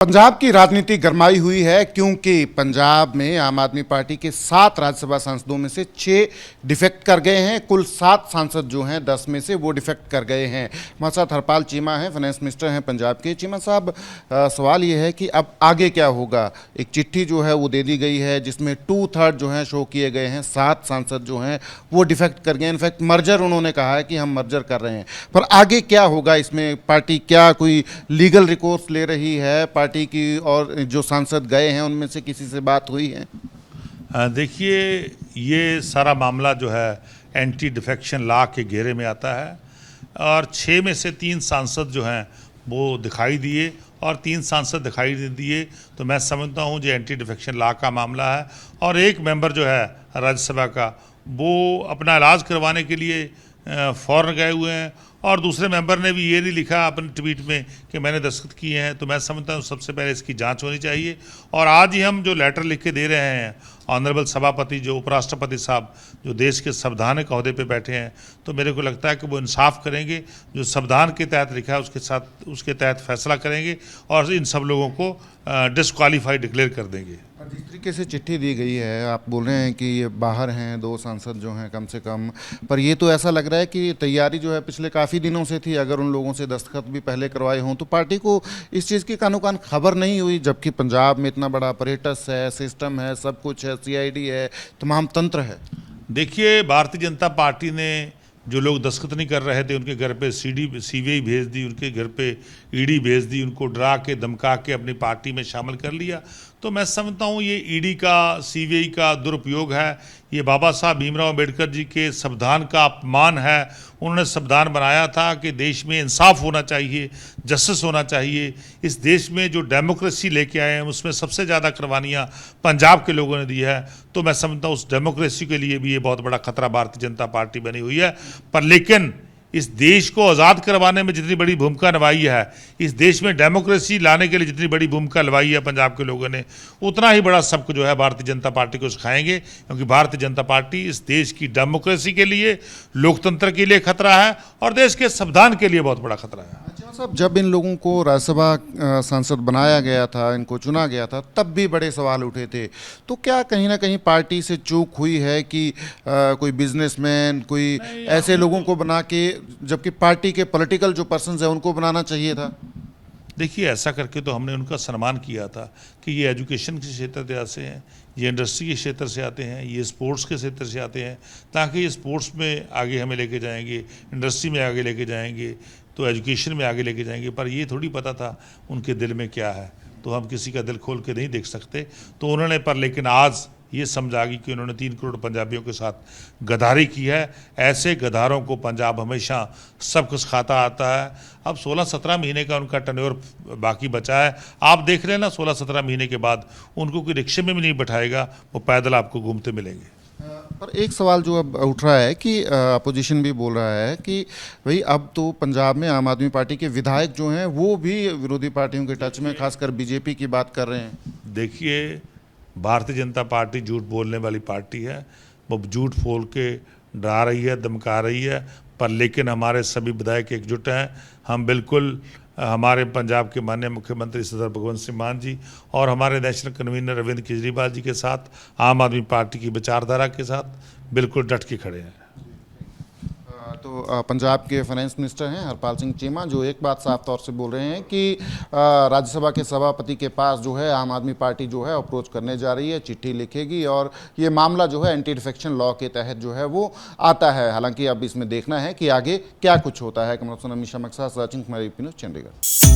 पंजाब की राजनीति गरमाई हुई है क्योंकि पंजाब में आम आदमी पार्टी के 7 राज्यसभा सांसदों में से 6 डिफेक्ट कर गए हैं। कुल 7 सांसद जो हैं 10 में से वो डिफेक्ट कर गए हैं। हमारे साथ हरपाल चीमा हैं, फाइनेंस मिनिस्टर हैं पंजाब के। चीमा साहब, सवाल ये है कि अब आगे क्या होगा। एक चिट्ठी जो है वो दे दी गई है जिसमें 2/3 जो हैं शो किए गए हैं, 7 सांसद जो हैं वो डिफेक्ट कर गए। इनफैक्ट मर्जर उन्होंने कहा है कि हम मर्जर कर रहे हैं, पर आगे क्या होगा इसमें? पार्टी क्या कोई लीगल रिकोर्स ले रही है पार्टी की, और जो सांसद गए हैं उनमें से किसी से बात हुई है? देखिए, ये सारा मामला जो है एंटी डिफेक्शन लॉ के घेरे में आता है और 6 में से 3 सांसद जो हैं वो दिखाई दिए और 3 सांसद दिखाई नहीं दिए, तो मैं समझता हूँ जो एंटी डिफेक्शन लॉ का मामला है। और एक मेंबर जो है राज्यसभा का वो अपना इलाज करवाने के लिए फ़ौरन गए हुए हैं और दूसरे मेंबर ने भी ये नहीं लिखा अपने ट्वीट में कि मैंने दस्तखत किए हैं। तो मैं समझता हूँ सबसे पहले इसकी जांच होनी चाहिए। और आज ही हम जो लेटर लिख के दे रहे हैं ऑनरेबल सभापति जो उपराष्ट्रपति साहब जो देश के संवैधानिक ओहदे पे बैठे हैं, तो मेरे को लगता है कि वो इंसाफ करेंगे, जो संविधान के तहत लिखा है उसके तहत फैसला करेंगे और इन सब लोगों को डिस्क्वालीफाई डिक्लेयर कर देंगे। जिस तरीके से चिट्ठी दी गई है, आप बोल रहे हैं कि ये बाहर हैं 2 सांसद जो हैं कम से कम, पर ये तो ऐसा लग रहा है कि तैयारी जो है पिछले काफ़ी दिनों से थी। अगर उन लोगों से दस्तखत भी पहले करवाए हों तो पार्टी को इस चीज़ की कानो-कान खबर नहीं हुई, जबकि पंजाब में इतना बड़ा अपरेटस है, सिस्टम है, सब कुछ है, CID है, तमाम तंत्र है। देखिए, भारतीय जनता पार्टी ने जो लोग दस्तखत नहीं कर रहे थे उनके घर पे CBI भेज दी, उनके घर पे ED भेज दी, उनको डरा के धमका के अपनी पार्टी में शामिल कर लिया। तो मैं समझता हूँ ये ED का CBI का दुरुपयोग है, ये बाबा साहब भीमराव अम्बेडकर जी के संविधान का अपमान है। उन्होंने संविधान बनाया था कि देश में इंसाफ होना चाहिए, जस्टिस होना चाहिए। इस देश में जो डेमोक्रेसी लेके आए हैं उसमें सबसे ज़्यादा कुर्बानियाँ पंजाब के लोगों ने दी है। तो मैं समझता हूँ उस डेमोक्रेसी के लिए भी ये बहुत बड़ा खतरा भारतीय जनता पार्टी बनी हुई है। पर लेकिन इस देश को आज़ाद करवाने में जितनी बड़ी भूमिका निभाई है, इस देश में डेमोक्रेसी लाने के लिए जितनी बड़ी भूमिका निभाई है पंजाब के लोगों ने, उतना ही बड़ा सबक जो है भारतीय जनता पार्टी को सिखाएंगे। क्योंकि भारतीय जनता पार्टी इस देश की डेमोक्रेसी के लिए, लोकतंत्र के लिए खतरा है और देश के संविधान के लिए बहुत बड़ा खतरा है। अच्छा साहब, जब इन लोगों को राज्यसभा सांसद बनाया गया था, इनको चुना गया था, तब भी बड़े सवाल उठे थे। तो क्या कहीं ना कहीं पार्टी से चूक हुई है कि कोई बिजनेसमैन, कोई ऐसे लोगों को बना के, जबकि पार्टी के पॉलिटिकल जो पर्सन्स हैं उनको बनाना चाहिए था? देखिए, ऐसा करके तो हमने उनका सम्मान किया था कि ये एजुकेशन के क्षेत्र से हैं, ये इंडस्ट्री के क्षेत्र से आते हैं, ये स्पोर्ट्स के क्षेत्र से आते हैं, ताकि ये स्पोर्ट्स में आगे हमें लेके जाएंगे, इंडस्ट्री में आगे लेके जाएंगे, तो एजुकेशन में आगे लेके जाएंगे। पर ये थोड़ी पता था उनके दिल में क्या है, तो हम किसी का दिल खोल के नहीं देख सकते। तो उन्होंने, पर लेकिन आज ये समझ आ गई कि उन्होंने 3 करोड़ पंजाबियों के साथ गद्दारी की है। ऐसे गद्दारों को पंजाब हमेशा सब कुछ खाता आता है। अब 16-17 महीने का उनका टर्नओवर बाकी बचा है। आप देख रहे हैं ना, 16-17 महीने के बाद उनको कोई रिक्शे में भी नहीं बैठाएगा, वो पैदल आपको घूमते मिलेंगे। पर एक सवाल जो अब उठ रहा है कि अपोजिशन भी बोल रहा है कि भाई अब तो पंजाब में आम आदमी पार्टी के विधायक जो हैं वो भी विरोधी पार्टियों के टच में, खासकर BJP की बात कर रहे हैं। देखिए, भारतीय जनता पार्टी झूठ बोलने वाली पार्टी है, वो झूठ बोल के डरा रही है, धमका रही है। पर लेकिन हमारे सभी विधायक एकजुट हैं। हम बिल्कुल हमारे पंजाब के माननीय मुख्यमंत्री सरदार भगवंत सिंह मान जी और हमारे नेशनल कन्वीनर अरविंद केजरीवाल जी के साथ, आम आदमी पार्टी की विचारधारा के साथ बिल्कुल डट के खड़े हैं। तो पंजाब के फाइनेंस मिनिस्टर हैं हरपाल सिंह चीमा, जो एक बात साफ तौर से बोल रहे हैं कि राज्यसभा के सभापति के पास जो है आम आदमी पार्टी जो है अप्रोच करने जा रही है, चिट्ठी लिखेगी और ये मामला जो है एंटी डिफेक्शन लॉ के तहत जो है वो आता है। हालांकि अब इसमें देखना है कि आगे क्या कुछ होता है। कमल हसन, अमीशा मक्सा, सचिन कुमार, चंडीगढ़।